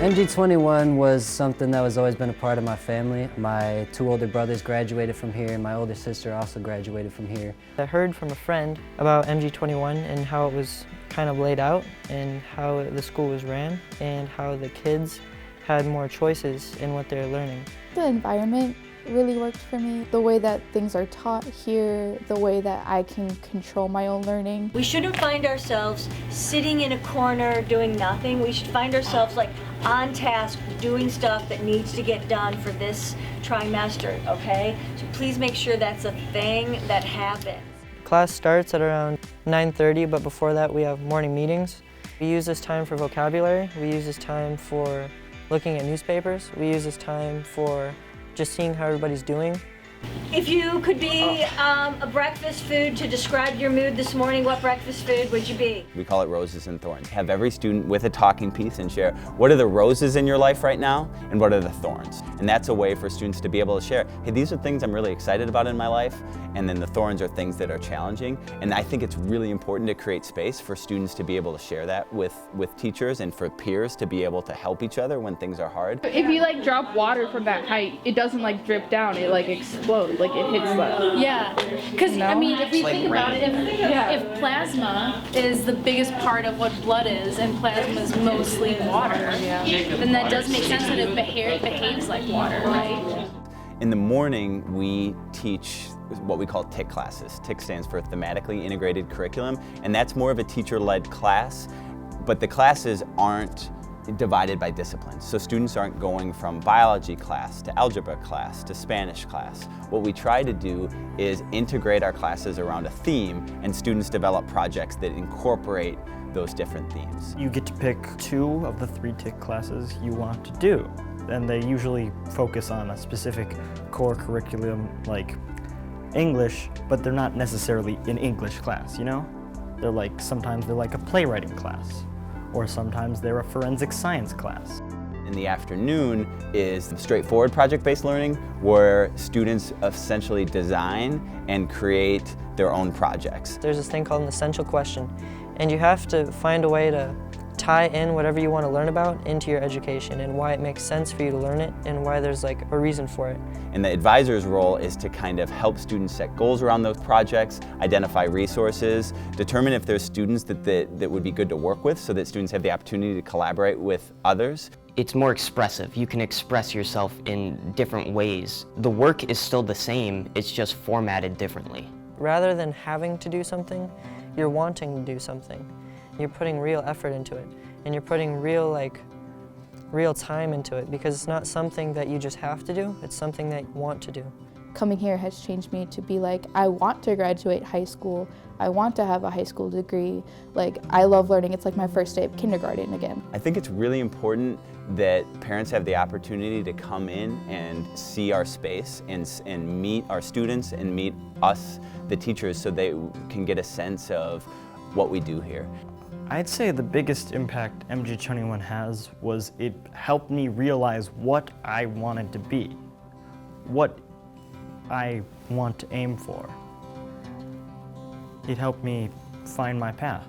MG21 was something that was always been a part of my family. My two older brothers graduated from here, and my older sister also graduated from here. I heard from a friend about MG21 and how it was kind of laid out and how the school was ran and how the kids had more choices in what they're learning. The environment really worked for me. The way that things are taught here, the way that I can control my own learning. We shouldn't find ourselves sitting in a corner doing nothing. We should find ourselves like on task doing stuff that needs to get done for this trimester, okay? So please make sure that's a thing that happens. Class starts at around 9:30, but before that we have morning meetings. We use this time for vocabulary. We use this time for looking at newspapers. We use this time for just seeing how everybody's doing. If you could be a breakfast food to describe your mood this morning, what breakfast food would you be? We call it roses and thorns. Have every student with a talking piece and share what are the roses in your life right now and what are the thorns. And that's a way for students to be able to share, hey, these are things I'm really excited about in my life, and then the thorns are things that are challenging. And I think it's really important to create space for students to be able to share that with teachers and for peers to be able to help each other when things are hard. If you like drop water from that height, it doesn't like drip down, it like explodes, like it hits the... Yeah, because I mean, if we think about it, if plasma is the biggest part of what blood is, and plasma is mostly water, then that does make sense that it behaves like water, right? In the morning, we teach what we call TIC classes. TIC stands for Thematically Integrated Curriculum, and that's more of a teacher-led class, but the classes aren't divided by disciplines. So students aren't going from biology class to algebra class to Spanish class. What we try to do is integrate our classes around a theme, and students develop projects that incorporate those different themes. You get to pick 2 of the 3 TIC classes you want to do, and they usually focus on a specific core curriculum like English, but they're not necessarily an English class, you know? Sometimes they're like a playwriting class, or sometimes they're a forensic science class. In the afternoon is straightforward project-based learning, where students essentially design and create their own projects. There's this thing called an essential question, and you have to find a way to tie in whatever you want to learn about into your education and why it makes sense for you to learn it and why there's like a reason for it. And the advisor's role is to kind of help students set goals around those projects, identify resources, determine if there's students that would be good to work with so that students have the opportunity to collaborate with others. It's more expressive. You can express yourself in different ways. The work is still the same, it's just formatted differently. Rather than having to do something, you're wanting to do something. You're putting real effort into it, and you're putting real time into it, because it's not something that you just have to do, it's something that you want to do. Coming here has changed me to be like, I want to graduate high school. I want to have a high school degree. Like, I love learning. It's like my first day of kindergarten again. I think it's really important that parents have the opportunity to come in and see our space and meet our students and meet us, the teachers, so they can get a sense of what we do here. I'd say the biggest impact MG21 has was it helped me realize what I wanted to be, what I want to aim for. It helped me find my path.